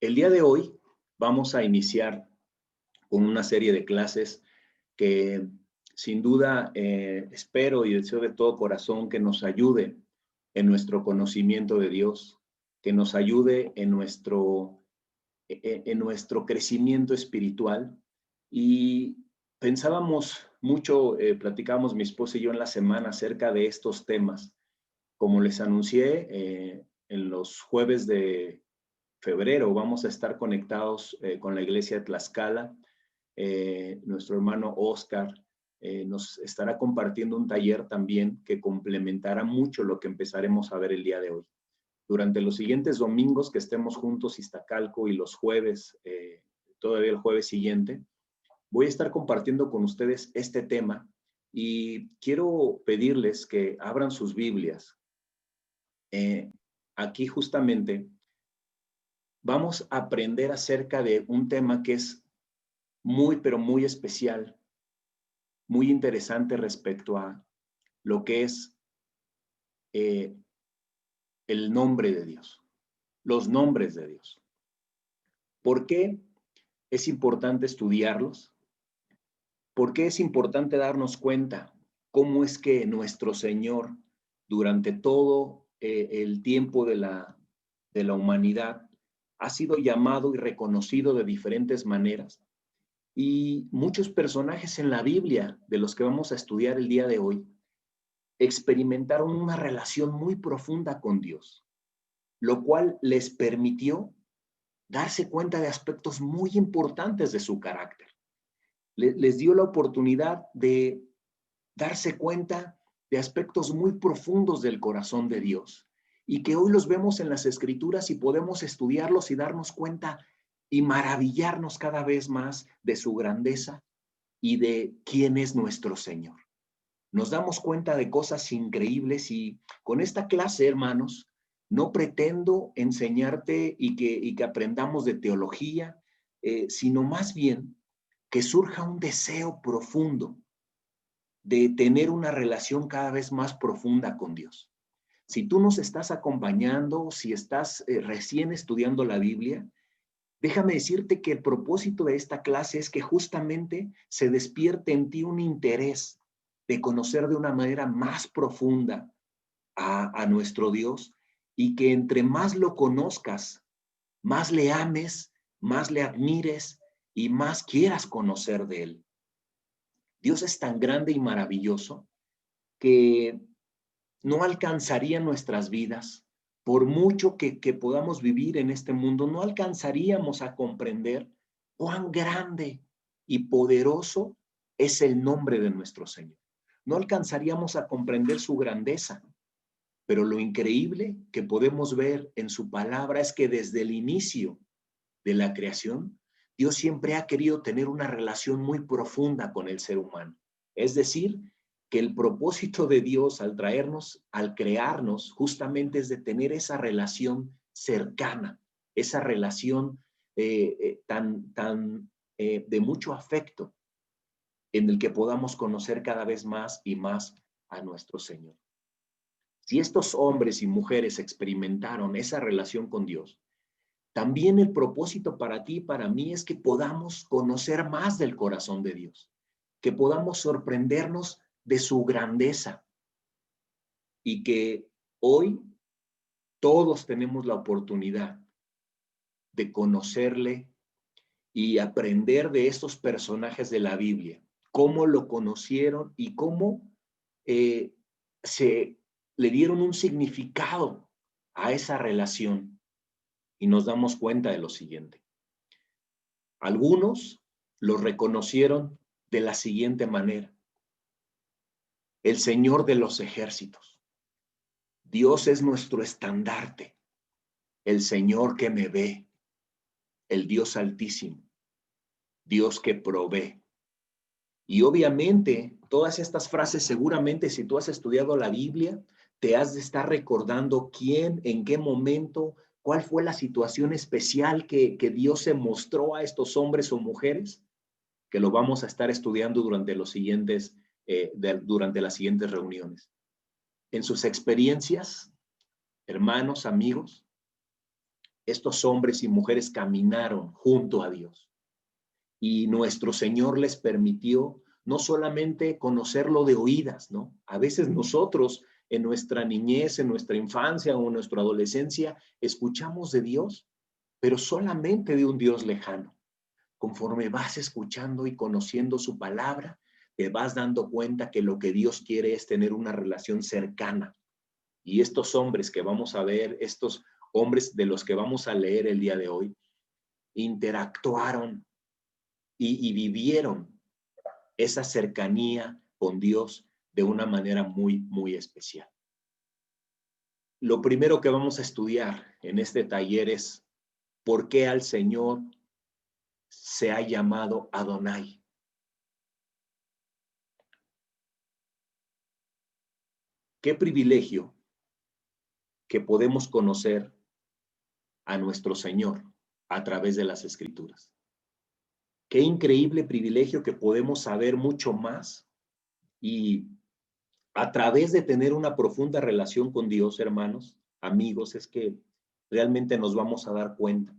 El día de hoy vamos a iniciar con una serie de clases que sin duda espero y deseo de todo corazón que nos ayude en nuestro conocimiento de Dios, que nos ayude en nuestro crecimiento espiritual. Y pensábamos mucho, platicábamos mi esposa y yo en la semana acerca de estos temas. Como les anuncié, en los jueves de febrero vamos a estar conectados con la iglesia de Tlaxcala. Nuestro hermano Oscar nos estará compartiendo un taller también que complementará mucho lo que empezaremos a ver el día de hoy. Durante los siguientes domingos que estemos juntos, Iztacalco, y los jueves, todavía el jueves siguiente, voy a estar compartiendo con ustedes este tema y quiero pedirles que abran sus Biblias. Aquí justamente vamos a aprender acerca de un tema que es muy, pero muy especial, muy interesante respecto a lo que es eh, el nombre de Dios, los nombres de Dios. ¿Por qué es importante estudiarlos? ¿Por qué es importante darnos cuenta cómo es que nuestro Señor, durante todo el tiempo de la humanidad, ha sido llamado y reconocido de diferentes maneras? Y muchos personajes en la Biblia, de los que vamos a estudiar el día de hoy, experimentaron una relación muy profunda con Dios, lo cual les permitió darse cuenta de aspectos muy importantes de su carácter. Les dio la oportunidad de darse cuenta de aspectos muy profundos del corazón de Dios y que hoy los vemos en las Escrituras y podemos estudiarlos y darnos cuenta y maravillarnos cada vez más de su grandeza y de quién es nuestro Señor. Nos damos cuenta de cosas increíbles y con esta clase, hermanos, no pretendo enseñarte y que aprendamos de teología, sino más bien que surja un deseo profundo de tener una relación cada vez más profunda con Dios. Si tú nos estás acompañando, si estás recién estudiando la Biblia, déjame decirte que el propósito de esta clase es que justamente se despierte en ti un interés de conocer de una manera más profunda a nuestro Dios y que entre más lo conozcas, más le ames, más le admires y más quieras conocer de él. Dios es tan grande y maravilloso que no alcanzaría nuestras vidas, por mucho que podamos vivir en este mundo, no alcanzaríamos a comprender cuán grande y poderoso es el nombre de nuestro Señor. No alcanzaríamos a comprender su grandeza, pero lo increíble que podemos ver en su palabra es que desde el inicio de la creación, Dios siempre ha querido tener una relación muy profunda con el ser humano. Es decir, que el propósito de Dios al traernos, al crearnos, justamente es de tener esa relación cercana, esa relación de mucho afecto, en el que podamos conocer cada vez más y más a nuestro Señor. Si estos hombres y mujeres experimentaron esa relación con Dios, también el propósito para ti y para mí es que podamos conocer más del corazón de Dios, que podamos sorprendernos de su grandeza y que hoy todos tenemos la oportunidad de conocerle y aprender de estos personajes de la Biblia, cómo lo conocieron y cómo se le dieron un significado a esa relación. Y nos damos cuenta de lo siguiente. Algunos lo reconocieron de la siguiente manera: el Señor de los ejércitos. Dios es nuestro estandarte, el Señor que me ve, el Dios altísimo, Dios que provee. Y obviamente todas estas frases, seguramente si tú has estudiado la Biblia, te has de estar recordando quién, en qué momento, cuál fue la situación especial que Dios se mostró a estos hombres o mujeres, que lo vamos a estar estudiando durante durante las siguientes reuniones. En sus experiencias, hermanos, amigos, estos hombres y mujeres caminaron junto a Dios. Y nuestro Señor les permitió no solamente conocerlo de oídas, ¿no? A veces nosotros en nuestra niñez, en nuestra infancia o en nuestra adolescencia, escuchamos de Dios, pero solamente de un Dios lejano. Conforme vas escuchando y conociendo su palabra, te vas dando cuenta que lo que Dios quiere es tener una relación cercana. Y estos hombres que vamos a ver, estos hombres de los que vamos a leer el día de hoy, interactuaron y vivieron esa cercanía con Dios de una manera muy, muy especial. Lo primero que vamos a estudiar en este taller es por qué al Señor se ha llamado Adonai. Qué privilegio que podemos conocer a nuestro Señor a través de las Escrituras. Qué increíble privilegio que podemos saber mucho más y a través de tener una profunda relación con Dios, hermanos, amigos, es que realmente nos vamos a dar cuenta.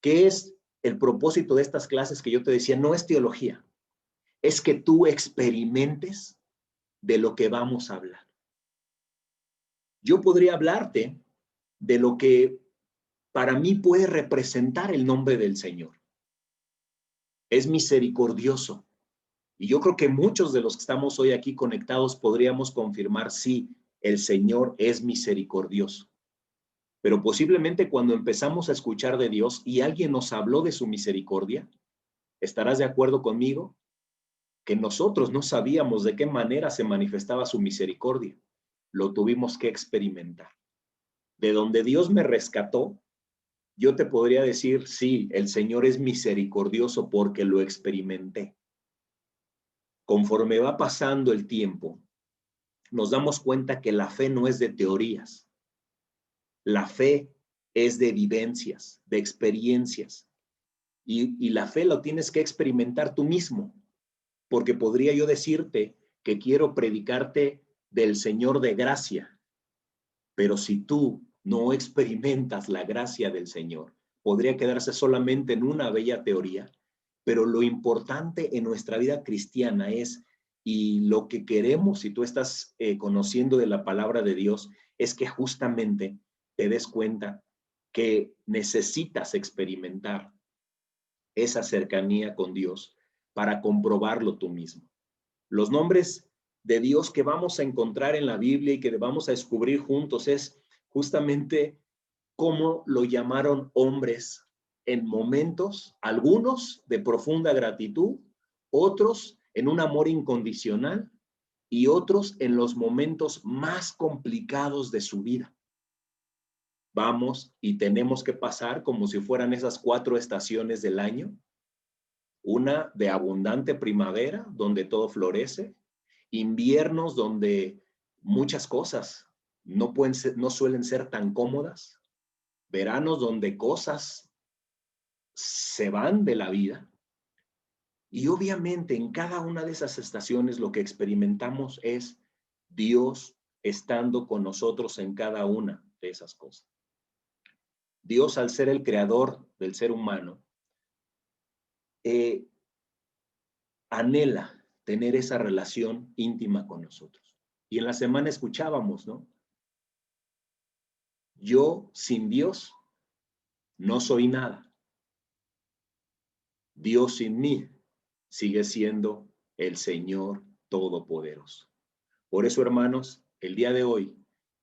¿Qué es el propósito de estas clases que yo te decía? No es teología, es que tú experimentes de lo que vamos a hablar. Yo podría hablarte de lo que para mí puede representar el nombre del Señor. Es misericordioso. Y yo creo que muchos de los que estamos hoy aquí conectados podríamos confirmar, sí, el Señor es misericordioso. Pero posiblemente cuando empezamos a escuchar de Dios y alguien nos habló de su misericordia, ¿estarás de acuerdo conmigo? Que nosotros no sabíamos de qué manera se manifestaba su misericordia. Lo tuvimos que experimentar. De donde Dios me rescató, yo te podría decir, sí, el Señor es misericordioso porque lo experimenté. Conforme va pasando el tiempo, nos damos cuenta que la fe no es de teorías. La fe es de vivencias, de experiencias. Y la fe lo tienes que experimentar tú mismo, porque podría yo decirte que quiero predicarte del Señor de gracia, pero si tú no experimentas la gracia del Señor, podría quedarse solamente en una bella teoría, pero lo importante en nuestra vida cristiana es, y lo que queremos, si tú estás conociendo de la palabra de Dios, es que justamente te des cuenta que necesitas experimentar esa cercanía con Dios para comprobarlo tú mismo. Los nombres de Dios que vamos a encontrar en la Biblia y que vamos a descubrir juntos es justamente cómo lo llamaron hombres en momentos, algunos de profunda gratitud, otros en un amor incondicional y otros en los momentos más complicados de su vida. Vamos y tenemos que pasar como si fueran esas 4 estaciones del año, una de abundante primavera, donde todo florece, inviernos donde muchas cosas no suelen ser tan cómodas, veranos donde cosas se van de la vida. Y obviamente en cada una de esas estaciones lo que experimentamos es Dios estando con nosotros en cada una de esas cosas. Dios, al ser el creador del ser humano, anhela tener esa relación íntima con nosotros. Y en la semana escuchábamos, ¿no? Yo sin Dios no soy nada. Dios sin mí sigue siendo el Señor Todopoderoso. Por eso, hermanos, el día de hoy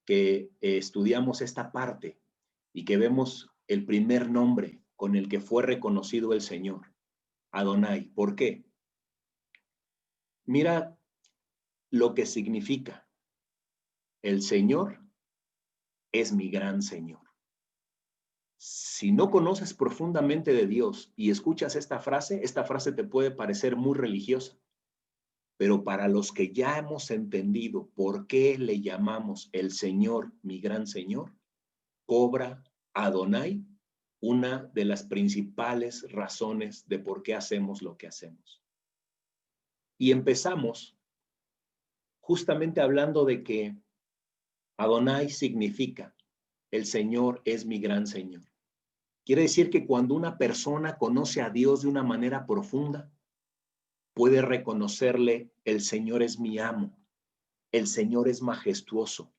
que estudiamos esta parte y que vemos el primer nombre con el que fue reconocido el Señor, Adonai. ¿Por qué? Mira lo que significa. El Señor es mi gran Señor. Si no conoces profundamente de Dios y escuchas esta frase te puede parecer muy religiosa, pero para los que ya hemos entendido por qué le llamamos el Señor, mi gran Señor, cobra Adonai una de las principales razones de por qué hacemos lo que hacemos. Y empezamos justamente hablando de que Adonai significa el Señor es mi gran Señor. Quiere decir que cuando una persona conoce a Dios de una manera profunda, puede reconocerle, el Señor es mi amo, el Señor es majestuoso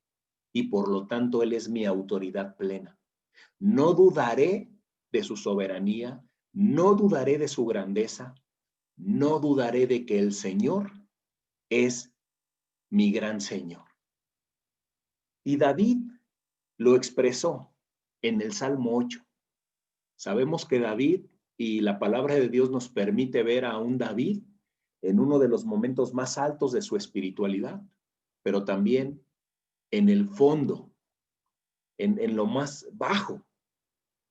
y por lo tanto Él es mi autoridad plena. No dudaré de su soberanía, no dudaré de su grandeza, no dudaré de que el Señor es mi gran Señor. Y David lo expresó en el Salmo 8. Sabemos que David, y la palabra de Dios nos permite ver a un David en uno de los momentos más altos de su espiritualidad, pero también en el fondo, en lo más bajo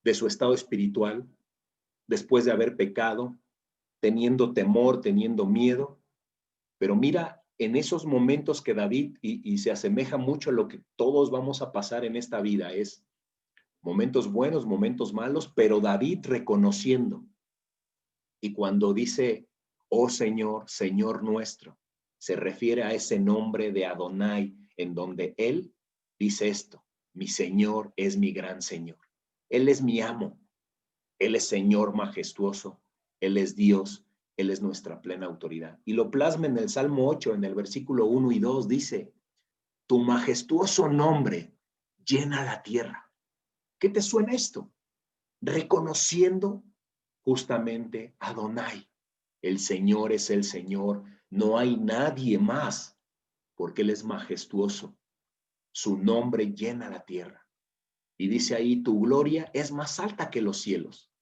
de su estado espiritual, después de haber pecado, teniendo temor, teniendo miedo. Pero mira, en esos momentos que David, y se asemeja mucho a lo que todos vamos a pasar en esta vida, es momentos buenos, momentos malos, pero David reconociendo. Y cuando dice, oh Señor, Señor nuestro, se refiere a ese nombre de Adonai, en donde él dice esto, mi Señor es mi gran Señor. Él es mi amo, Él es Señor majestuoso, Él es Dios, Él es nuestra plena autoridad. Y lo plasma en el Salmo 8, en el versículo 1 y 2, dice, tu majestuoso nombre llena la tierra. ¿Qué te suena esto? Reconociendo justamente a Adonai. El Señor es el Señor, no hay nadie más, porque Él es majestuoso. Su nombre llena la tierra. Y dice ahí, tu gloria es más alta que los cielos.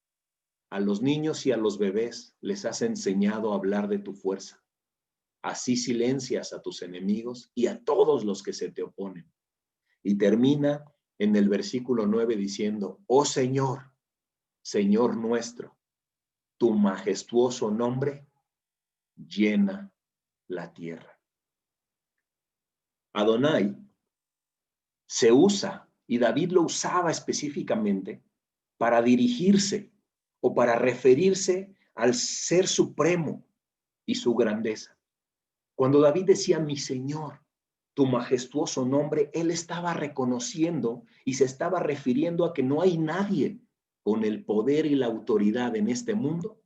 A los niños y a los bebés les has enseñado a hablar de tu fuerza. Así silencias a tus enemigos y a todos los que se te oponen. Y termina en el versículo 9 diciendo, oh Señor, Señor nuestro, tu majestuoso nombre llena la tierra. Adonai se usa, y David lo usaba específicamente, para dirigirse o para referirse al Ser Supremo y su grandeza. Cuando David decía, mi Señor, tu majestuoso nombre, él estaba reconociendo y se estaba refiriendo a que no hay nadie con el poder y la autoridad en este mundo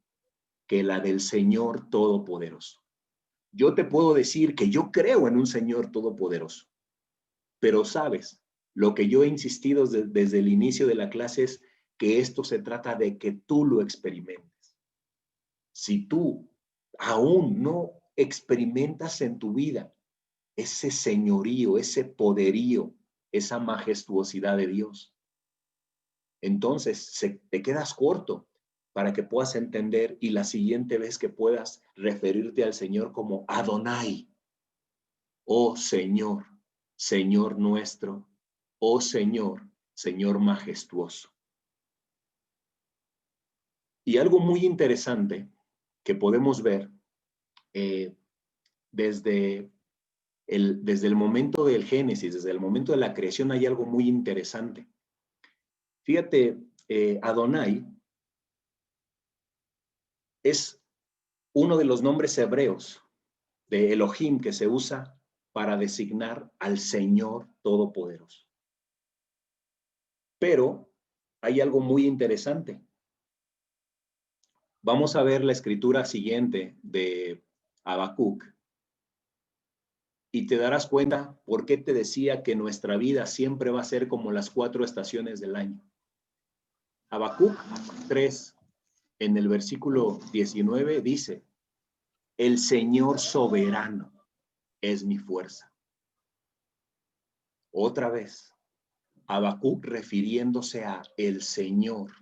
que la del Señor Todopoderoso. Yo te puedo decir que yo creo en un Señor Todopoderoso, pero sabes, lo que yo he insistido desde el inicio de la clase es que esto se trata de que tú lo experimentes. Si tú aún no experimentas en tu vida ese señorío, ese poderío, esa majestuosidad de Dios, entonces te quedas corto para que puedas entender y la siguiente vez que puedas referirte al Señor como Adonai, oh Señor, Señor nuestro, oh Señor, Señor majestuoso. Y algo muy interesante que podemos ver desde el momento del Génesis, desde el momento de la creación, hay algo muy interesante. Fíjate, Adonai es uno de los nombres hebreos de Elohim que se usa para designar al Señor Todopoderoso. Pero hay algo muy interesante. Vamos a ver la escritura siguiente de Habacuc y te darás cuenta por qué te decía que nuestra vida siempre va a ser como las 4 estaciones del año. Habacuc 3, en el versículo 19, dice, el Señor soberano es mi fuerza. Otra vez, Habacuc refiriéndose a el Señor,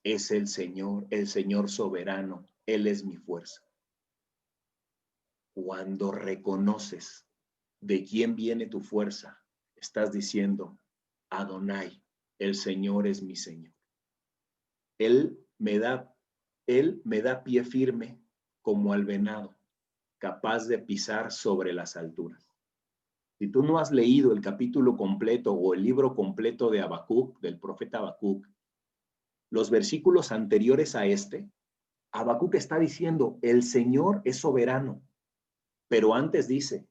es el Señor soberano, Él es mi fuerza. Cuando reconoces de quién viene tu fuerza, estás diciendo, Adonai, el Señor es mi Señor. Él me da pie firme como al venado, capaz de pisar sobre las alturas. Si tú no has leído el capítulo completo o el libro completo de Habacuc, del profeta Habacuc, los versículos anteriores a este, Habacuc está diciendo, el Señor es soberano, pero antes dice,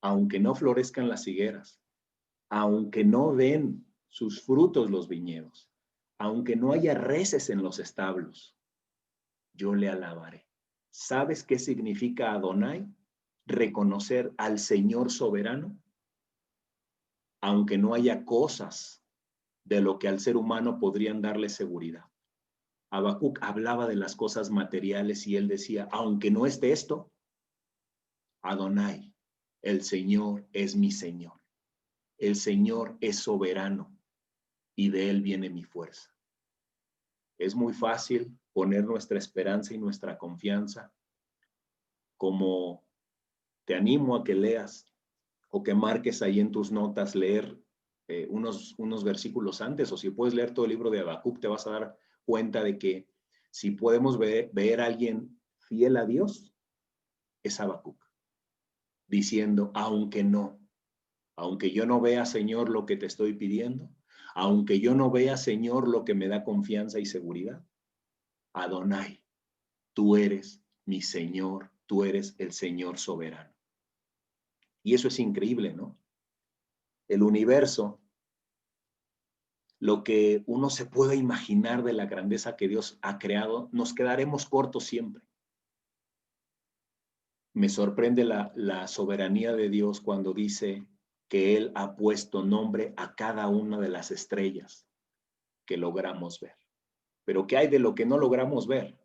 aunque no florezcan las higueras, aunque no den sus frutos los viñedos. Aunque no haya reses en los establos, yo le alabaré. ¿Sabes qué significa Adonai? Reconocer al Señor soberano. Aunque no haya cosas de lo que al ser humano podrían darle seguridad. Habacuc hablaba de las cosas materiales y él decía, aunque no esté esto, Adonai, el Señor es mi Señor. El Señor es soberano y de él viene mi fuerza. Es muy fácil poner nuestra esperanza y nuestra confianza, como te animo a que leas o que marques ahí en tus notas, leer unos versículos antes, o si puedes leer todo el libro de Habacuc, te vas a dar cuenta de que si podemos ver a alguien fiel a Dios, es Habacuc, diciendo, aunque yo no vea, Señor, lo que te estoy pidiendo, aunque yo no vea, Señor, lo que me da confianza y seguridad, Adonai, tú eres mi Señor, tú eres el Señor soberano. Y eso es increíble, ¿no? El universo, lo que uno se puede imaginar de la grandeza que Dios ha creado, nos quedaremos cortos siempre. Me sorprende la soberanía de Dios cuando dice que Él ha puesto nombre a cada una de las estrellas que logramos ver. Pero ¿qué hay de lo que no logramos ver?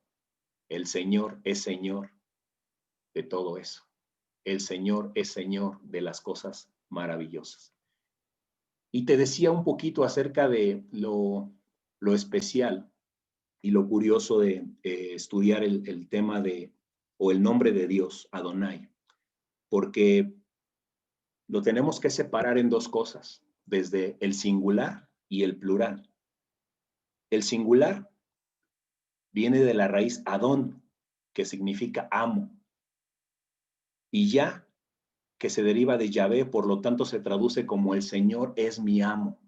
El Señor es Señor de todo eso. El Señor es Señor de las cosas maravillosas. Y te decía un poquito acerca de lo especial y lo curioso de estudiar el tema o el nombre de Dios, Adonai, porque lo tenemos que separar en dos cosas, desde el singular y el plural. El singular viene de la raíz Adón, que significa amo, y Ya, que se deriva de Yahvé, por lo tanto se traduce como el Señor es mi amo.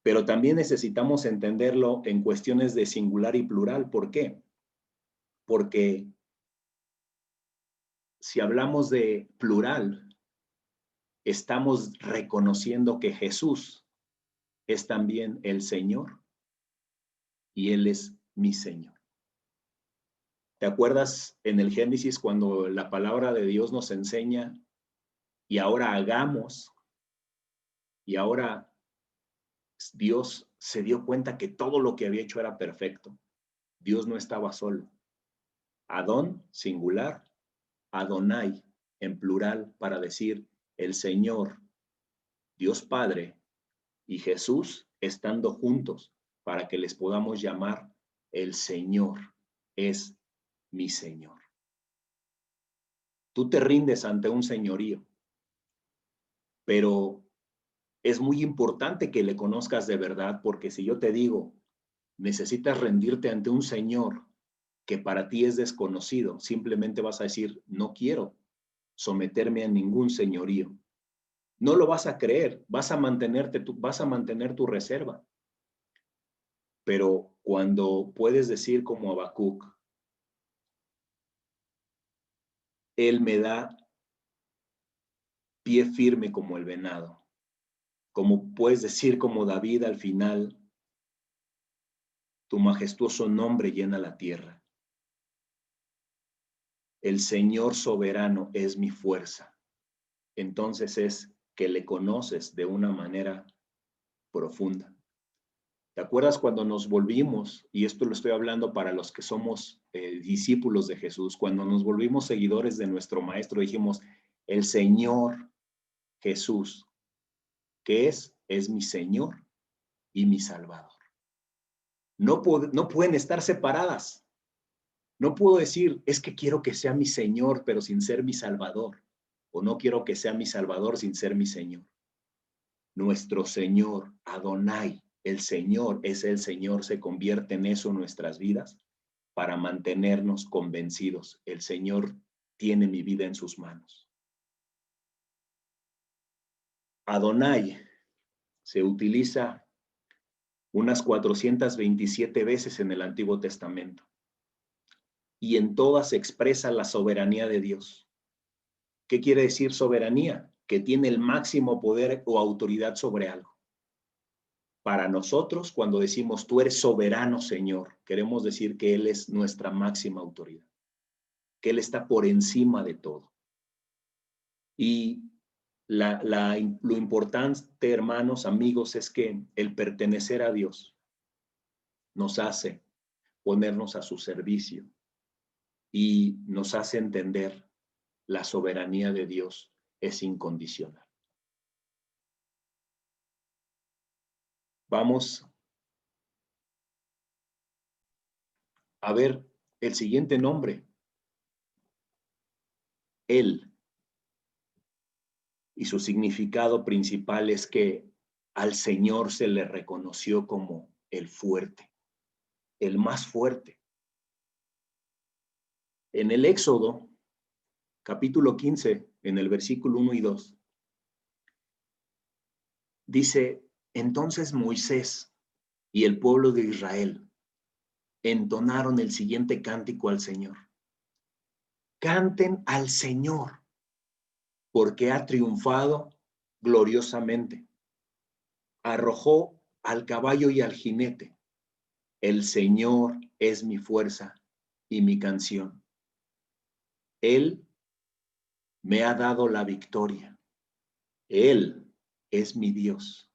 Pero también necesitamos entenderlo en cuestiones de singular y plural. ¿Por qué? Porque si hablamos de plural, estamos reconociendo que Jesús es también el Señor y Él es mi Señor. ¿Te acuerdas en el Génesis cuando la palabra de Dios nos enseña y ahora hagamos, y ahora Dios se dio cuenta que todo lo que había hecho era perfecto? Dios no estaba solo. Adón, singular, Adonai, en plural, para decir el Señor, Dios Padre, y Jesús estando juntos para que les podamos llamar el Señor es mi Señor. Tú te rindes ante un señorío, pero es muy importante que le conozcas de verdad, porque si yo te digo, necesitas rendirte ante un Señor que para ti es desconocido, simplemente vas a decir, no quiero someterme a ningún señorío. No lo vas a creer, vas a mantener tu reserva. Pero cuando puedes decir como Habacuc, Él me da pie firme como el venado. Como puedes decir como David al final, tu majestuoso nombre llena la tierra. El Señor soberano es mi fuerza. Entonces es que le conoces de una manera profunda. ¿Te acuerdas cuando nos volvimos, y esto lo estoy hablando para los que somos discípulos de Jesús, cuando nos volvimos seguidores de nuestro Maestro, dijimos, el Señor Jesús, que es mi Señor y mi Salvador. No pueden estar separadas. No puedo decir, es que quiero que sea mi Señor, pero sin ser mi Salvador. O no quiero que sea mi Salvador sin ser mi Señor. Nuestro Señor, Adonai, el Señor es el Señor, se convierte en eso en nuestras vidas para mantenernos convencidos. El Señor tiene mi vida en sus manos. Adonai se utiliza unas 427 veces en el Antiguo Testamento y en todas se expresa la soberanía de Dios. ¿Qué quiere decir soberanía? Que tiene el máximo poder o autoridad sobre algo. Para nosotros, cuando decimos tú eres soberano, Señor, queremos decir que Él es nuestra máxima autoridad, que Él está por encima de todo. Y lo importante, hermanos, amigos, es que el pertenecer a Dios nos hace ponernos a su servicio y nos hace entender la soberanía de Dios es incondicional. Vamos a ver el siguiente nombre, Él. Y su significado principal es que al Señor se le reconoció como el fuerte, el más fuerte. En el Éxodo, capítulo 15, en el versículo 1 y 2, dice, entonces Moisés y el pueblo de Israel entonaron el siguiente cántico al Señor. Canten al Señor, porque ha triunfado gloriosamente. Arrojó al caballo y al jinete. El Señor es mi fuerza y mi canción. Él me ha dado la victoria. Él es mi Dios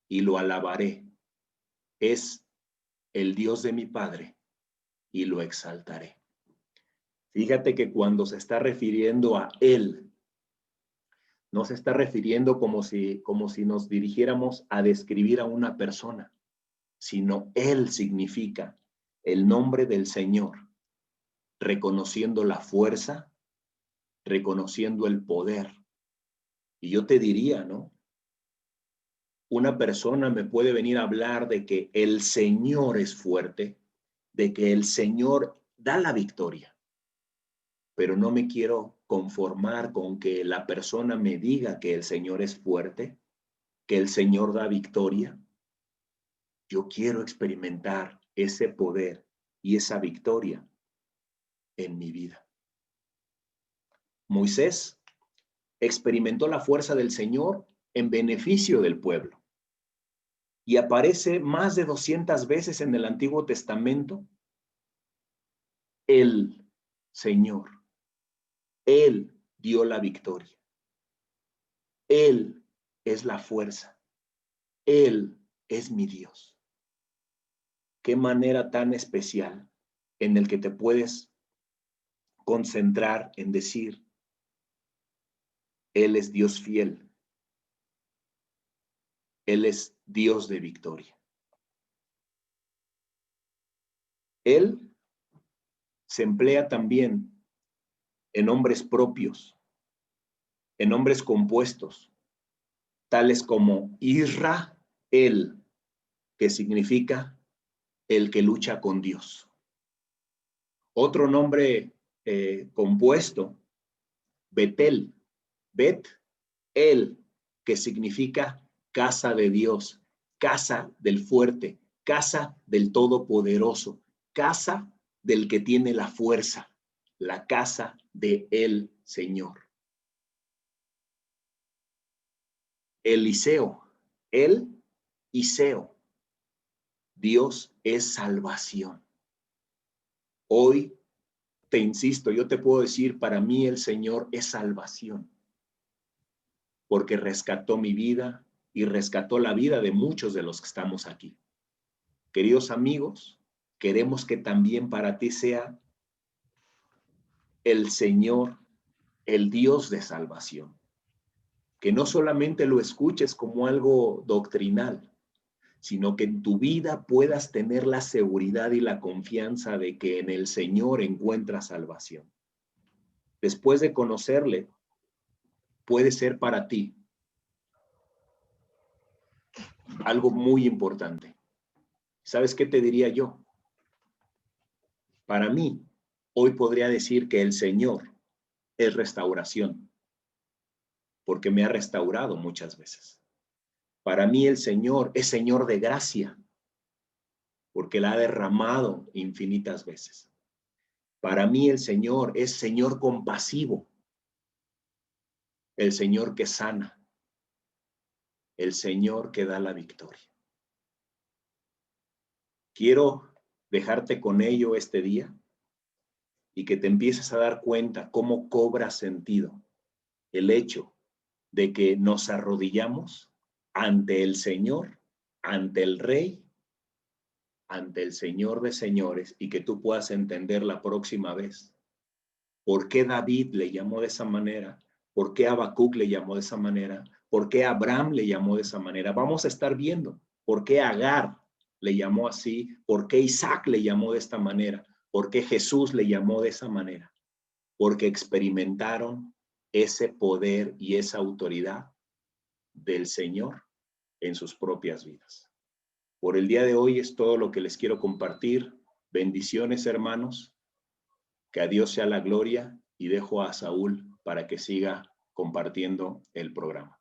y lo alabaré. Es el Dios de mi Padre y lo exaltaré. Fíjate que cuando se está refiriendo a Él, no se está refiriendo como si nos dirigiéramos a describir a una persona, sino Él significa el nombre del Señor, reconociendo la fuerza, reconociendo el poder. Y yo te diría, ¿no? Una persona me puede venir a hablar de que el Señor es fuerte, de que el Señor da la victoria, pero no me quiero conformar con que la persona me diga que el Señor es fuerte, que el Señor da victoria. Yo quiero experimentar ese poder y esa victoria en mi vida. Moisés experimentó la fuerza del Señor en beneficio del pueblo. Y aparece más de 200 veces en el Antiguo Testamento el Señor. Él dio la victoria. Él es la fuerza. Él es mi Dios. Qué manera tan especial en el que te puedes concentrar en decir, Él es Dios fiel. Él es Dios de victoria. Él se emplea también en nombres propios, en nombres compuestos, tales como Israel, que significa el que lucha con Dios. Otro nombre compuesto, Betel, Bet-El, que significa casa de Dios, casa del fuerte, casa del todopoderoso, casa del que tiene la fuerza, la casa de el Señor. Eliseo, el Iseo, Dios es salvación. Hoy te insisto, yo te puedo decir, para mí el Señor es salvación, porque rescató mi vida y rescató la vida de muchos de los que estamos aquí. Queridos amigos, queremos que también para ti sea el Señor, el Dios de salvación. Que no solamente lo escuches como algo doctrinal, sino que en tu vida puedas tener la seguridad y la confianza de que en el Señor encuentras salvación. Después de conocerle, puede ser para ti algo muy importante. ¿Sabes qué te diría yo? Para mí, hoy podría decir que el Señor es restauración, porque me ha restaurado muchas veces. Para mí el Señor es Señor de gracia, porque la ha derramado infinitas veces. Para mí el Señor es Señor compasivo, el Señor que sana, el Señor que da la victoria. Quiero dejarte con ello este día y que te empieces a dar cuenta cómo cobra sentido el hecho de que nos arrodillamos ante el Señor, ante el Rey, ante el Señor de señores, y que tú puedas entender la próxima vez por qué David le llamó de esa manera, por qué Habacuc le llamó de esa manera, por qué Abraham le llamó de esa manera. Vamos a estar viendo por qué Agar le llamó así, por qué Isaac le llamó de esta manera, por qué Jesús le llamó de esa manera, porque experimentaron ese poder y esa autoridad del Señor en sus propias vidas. Por el día de hoy es todo lo que les quiero compartir. Bendiciones, hermanos. Que a Dios sea la gloria, y dejo a Saúl para que siga compartiendo el programa.